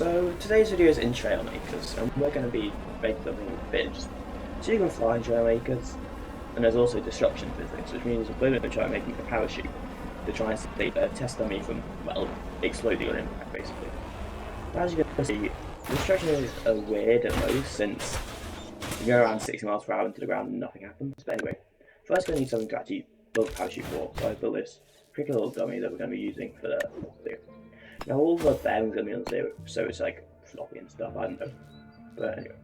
So today's video is in Trailmakers, and we're going to be making something a bit just so you can fly in Trailmakers. And there's also disruption physics, which means we're going to try making a parachute to try and save a test dummy from, well, exploding on impact, basically. As you can see, disruption is weird at most, since you go around 60 miles per hour into the ground and nothing happens. But anyway, first we're going to need something to actually build a parachute for, so I built this pretty little dummy that we're going to be using for the video. Now all the bearings are going to be on 0, so it's like floppy and stuff, I don't know. But anyway.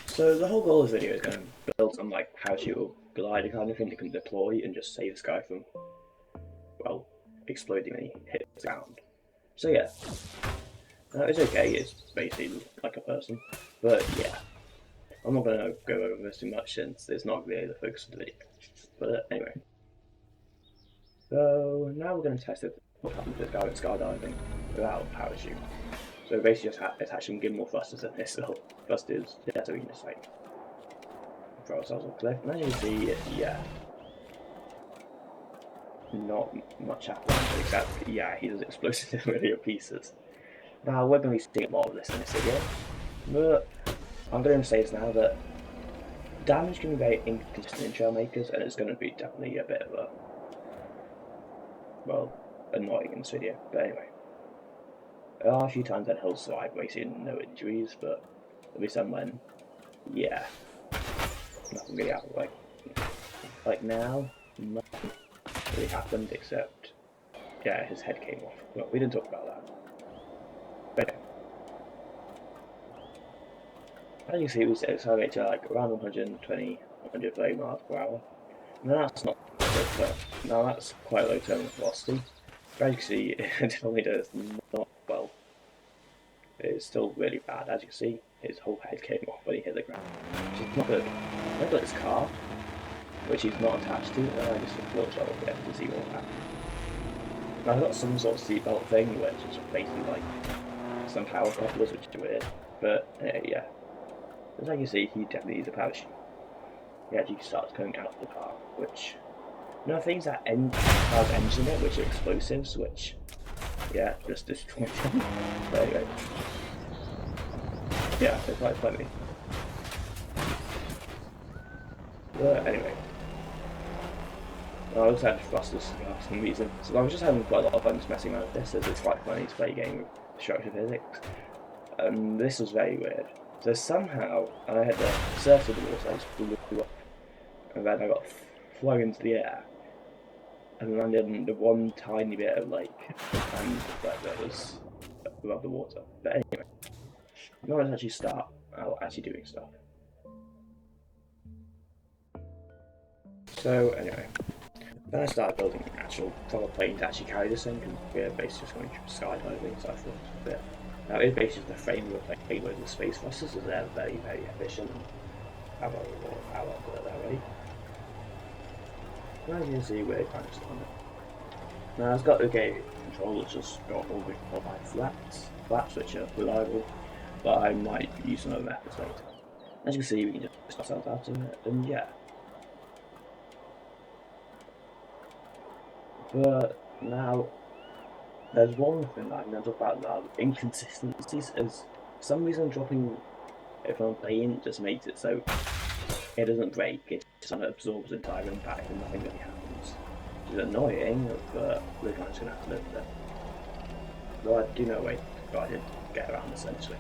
So the whole goal of this video is going to build some like parachute or glider kind of thing that can deploy and just save this guy from, well, exploding when he hits the ground. So yeah. It's okay, it's basically like a person. But yeah. I'm not going to go over this too much since it's not really the focus of the video. But anyway. So now we're going to test it. What happens with this guy skydiving without a parachute. So basically just attach some gimbal thrusters at this little thrusters, yeah, so we can just like throw ourselves off the cliff. And as you can see, yeah, not much happens except, yeah, he does explode into million pieces. Now we're going to be seeing more of this in this video, but I'm going to say this now that damage can be very inconsistent in Trailmakers, and it's going to be definitely a bit of a, well, annoying in this video, but anyway. There are a few times that he'll survive basically no injuries, but there'll be some when, yeah, nothing really happened. Like now, nothing really happened except, yeah, his head came off. Well, we didn't talk about that. But as you can see, it was accelerated to like around 120, 130 miles per hour. Now that's not good, but now that's quite low terminal velocity. But as you can see, it only does not well. It's still really bad. As you can see, his whole head came off when he hit the ground, which is not good. I've got his car, which he's not attached to, and I just will try to get to see what happens. Now I've got some sort of seatbelt thing, which is basically like some power couplers, which is weird. But yeah, as you can see, he definitely needs a parachute. He actually starts coming out of the car, which things that has engines in it, which are explosives, which yeah, just destroy them. But anyway. Yeah, they're quite funny. But anyway. I also had thrusters for some reason. So I was just having quite a lot of fun just messing around with this, as it's quite funny to play a game with structure physics. This was very weird. So somehow I had the surface of the water, I just blew up. And then I got flung into the air. And landed in the one tiny bit of like sand that was above the water. But anyway, now let's actually start actually doing stuff. So anyway, then I started building an actual proper plane to actually carry this thing, and we're basically just going skydiving, so I thought a bit. Now it's basically just the frame of a plane with the space thrusters, so they're very, very efficient and have a lot of power that they're ready. Now as you can see, we're kind of on it. Now it's got the game control, which has got all the qualified flaps which are reliable, but I might use some other methods later. As you can see, we can just push ourselves out of it, and yeah. But now, there's one thing that I'm going to talk about now, inconsistencies, is for some reason dropping it from a plane just makes it so it doesn't break, it just kind of absorbs the entire impact and nothing really happens. Which is annoying, but we're kind of just going to have to live with it. Though I do know a way to get around essentially.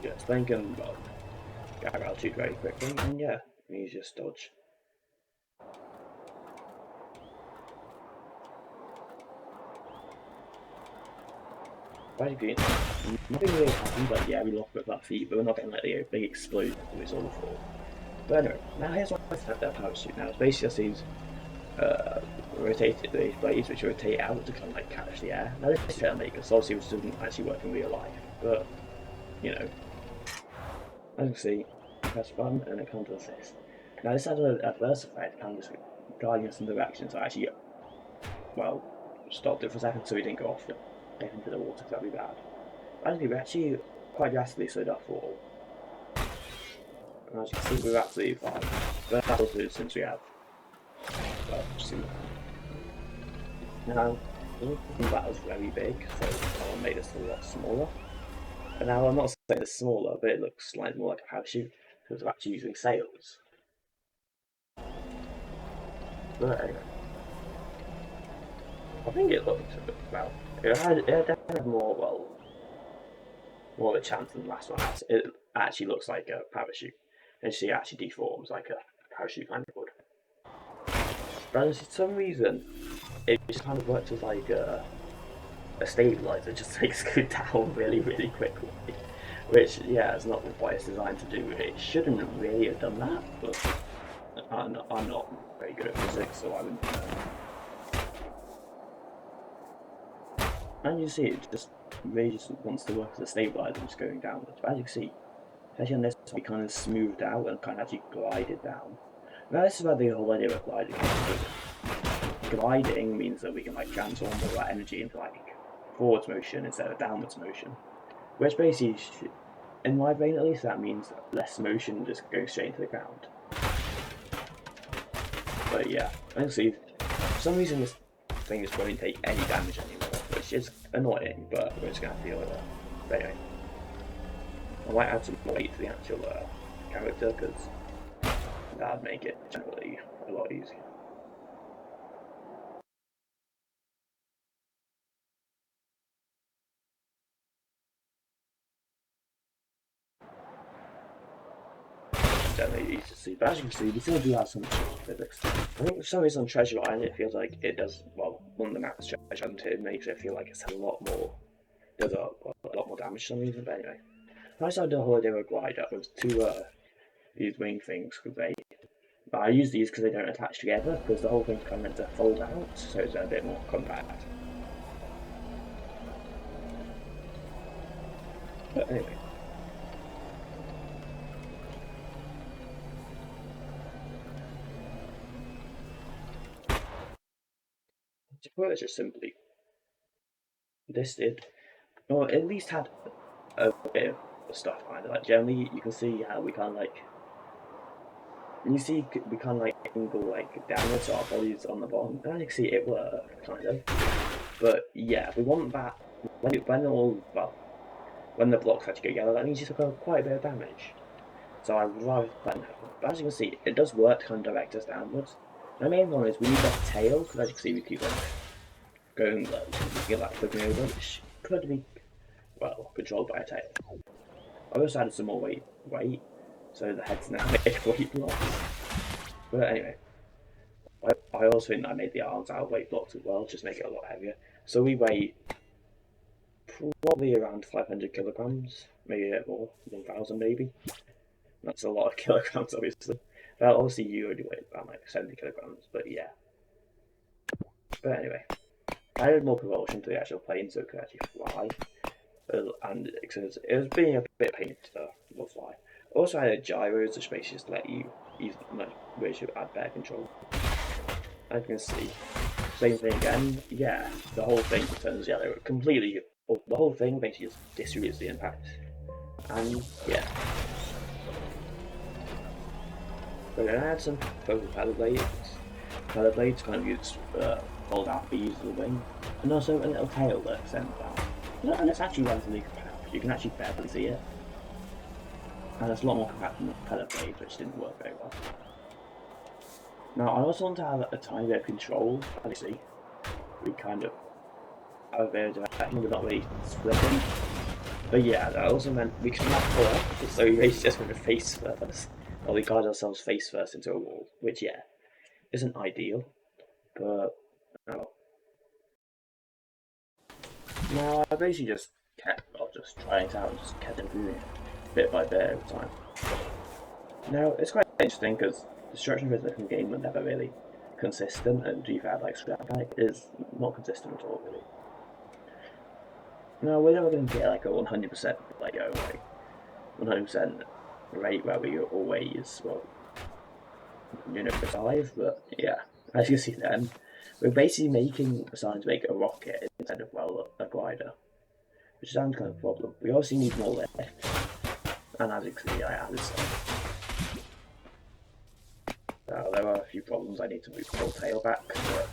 Yeah, this plane can get around altitude very quickly, and yeah, you just dodge. Basically, nothing really happened, but yeah, we lost a bit of our feet, but we're not getting like the big explosion that we saw before. But anyway, now here's what I have that parachute now. It's basically just these blades which rotate out to kind of like catch the air. Now this is Trailmakers, so obviously which doesn't actually work in real life, but you know, as you can see, press button and it comes to this. Now this has an adverse effect, kind of just guiding us in directions. So I actually, well, stopped it for a second so we didn't go off into the water, because that'd be bad. Actually, we actually quite drastically slowed our fall. And as you can see, we're absolutely fine. But that will do since we have well, soon. Now, that was very big, so I made this a lot smaller. And now I'm not saying it's smaller, but it looks slightly more like a parachute because we're actually using sails. But anyway, I think it looked a bit, well, it definitely had more of a chance than the last one. It actually looks like a parachute, and she actually deforms like a parachute kind of would. But for some reason, it just kind of works as like a stabilizer, just makes it go down really, really quickly. Which, yeah, is not what it's designed to do. It shouldn't really have done that, but I'm not very good at physics, so I wouldn't know. And you see, it just really just wants to work as a stabilizer, just going downwards. But as you can see, especially on this, we kind of smoothed out and kind of actually glided down. Now this is where the whole idea of gliding comes. Gliding means that we can like transform all that energy into like forwards motion instead of downwards motion, which basically, in my brain at least, that means less motion just going straight into the ground. But yeah, honestly, for some reason this thing just won't take any damage anymore, which is annoying, but we're just gonna have to deal with it. But anyway, I might add some weight to the actual character because that'd make it generally a lot easier. Generally easy to see, but as you can see, we still do have some physics. I think for some reason on Treasure Island it feels like it does, well, one of the maps Treasure Island, it makes it feel like it's a lot more, does a lot more damage for some reason, but anyway. I decided the whole idea of a glider was to use wing things because I use these because they don't attach together because the whole thing's kind of meant to fold out, so it's a bit more compact. But anyway. Well, it's just simply this did, or at least had a bit of stuff kind of like generally you can see how we kind of like you see we kind of like angle like downwards so our body's on the bottom and you can see it worked kind of, but yeah we want that when the blocks actually go together that means you took quite a bit of damage, so I would rather that now. But as you can see it does work to kind of direct us downwards. The main one is we need that tail because as you can see we keep like going low, we get that flipping over which could be well controlled by a tail. I also added some more weight, so the head's now made weight blocks. But anyway, I also think I made the arms out of weight blocks as well, just make it a lot heavier. So we weigh probably around 500 kilograms, maybe a bit more, 1,000 maybe. That's a lot of kilograms, obviously. Well, obviously you only weigh about like 70 kilograms, but yeah. But anyway, I added more propulsion to the actual plane so it could actually fly. And it was being a bit pain to fly. Also, I had gyros, which basically just let you use much, which you add better control. As you can see, same thing again. Yeah, the whole thing turns yellow completely. The whole thing basically just distributes the impact, and yeah. We're gonna add some propeller blades. Propeller blades kind of use fold out the use of the wing, and also a little tail that extends out. And it's actually relatively compact. You can actually barely see it. And it's a lot more compact than the propeller blades, which didn't work very well. Now, I also want to have a tiny bit of control. Obviously, we kind of have a bit of direction, we're not really splitting. But yeah, that also meant we can not pull up, so we basically just went face first. Or we guide ourselves face first into a wall, which, yeah, isn't ideal. But, oh. Now, I basically just just trying it out and just kept improving it bit by bit over time. Now, it's quite interesting because destruction physics in the game are never really consistent, and GFAD like scrap mechanic is not consistent at all, really. Now, we're never going to get like a 100% like 100% rate where we always survive, but yeah, as you see then, we're basically starting to make a rocket instead of a glider, which sounds kind of a problem. We also need more lift, and as you can see, I added some. There are a few problems. I need to move the whole tail back to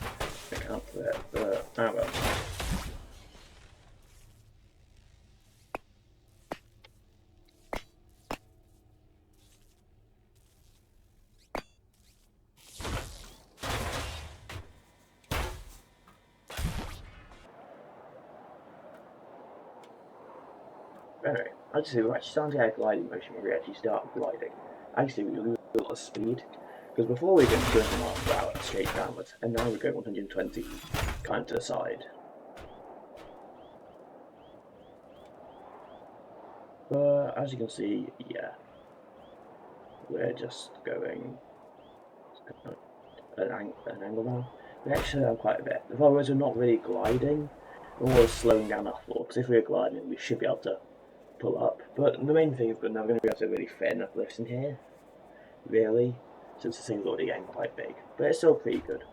account for it, but well. Anyway, I just say we're actually starting to get a gliding motion where we actually start gliding. Actually, we lose a lot of speed, because before we get 200 miles per hour straight downwards, and now we're going 120 kind of to the side. But as you can see, yeah, we're just going an angle now. We actually have quite a bit. The problem is we're not really gliding, we're more slowing down our fall, because if we were gliding, we should be able to pull up. But the main thing is we're never going to be able to really fit enough lifts in here, really, since the thing's already getting quite big. But it's still pretty good.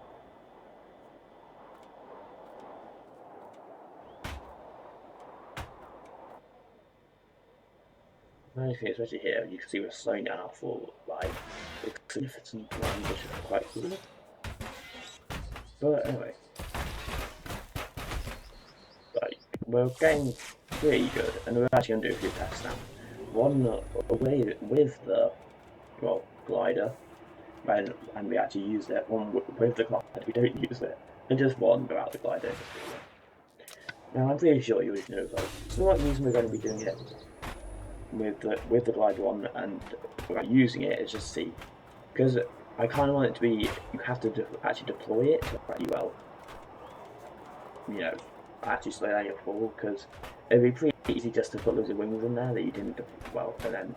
The main thing, especially here, you can see we're slowing down our fall by a significant amount, which is quite cool. But anyway, like, we're getting pretty good, and we're actually going to do a few tests now. One with the glider, and we actually use it. One with the glider, we don't use it, and just one without the glider. Now I'm pretty sure you would know though. So the reason we're going to be doing it with the glider on and using it is just see, because I kind of want it to be you have to actually deploy it to pretty well. You know, actually slow down your fall, because it'd be pretty easy just to put loads of wings in there that you didn't and then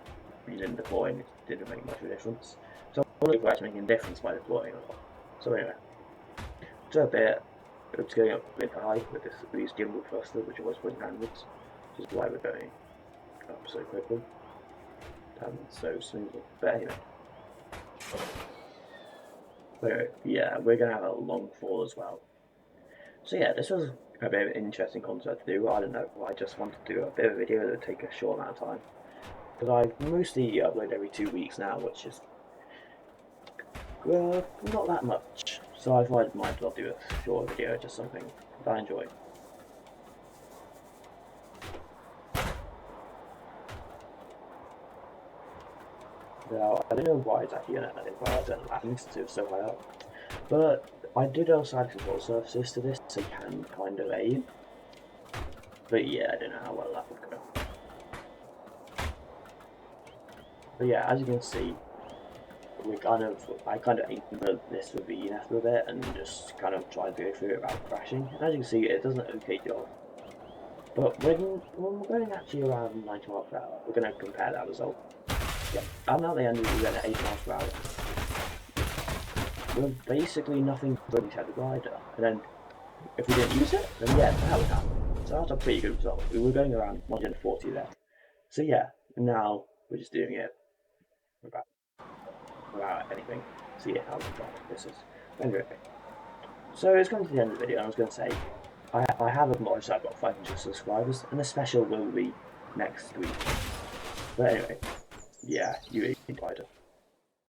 you didn't deploy and it didn't make much of a difference. So I want to actually making a difference by deploying a lot. So anyway, so a bit, it's going up a bit high with these gimbal thrusters, which are always pointing downwards, which is why we're going up so quickly and so smoothly. But anyway, yeah, we're going to have a long fall as well. So yeah, this was a bit of an interesting concept to do. I don't know, I just wanted to do a bit of a video that would take a short amount of time. Because I mostly upload every 2 weeks now, which is not that much. So I thought I might as well do a short video, just something that I enjoy. Now, I don't know why it's actually going to edit, but I don't know, it's so high up. But I did also add control surfaces to this, so you can kind of aim. But yeah, I don't know how well that would go. But yeah, as you can see, I kind of aimed for this with the ENF a bit and just kind of tried to go through it without crashing. And as you can see, it does an okay job. But when we're going actually around 90 miles per hour, we're going to compare that result. Yeah, I'm at the end, we're going at 8 miles per hour. We're basically nothing but we had the glider. And then, if we didn't use it, then yeah, that would happen. So that's a pretty good result. We were going around 140 there. So yeah, now we're just doing it without anything. See how this is. Anyway, so it's coming to the end of the video. I was going to say, I have acknowledged I've got 500 subscribers, and the special will be next week. But anyway, yeah, you glider.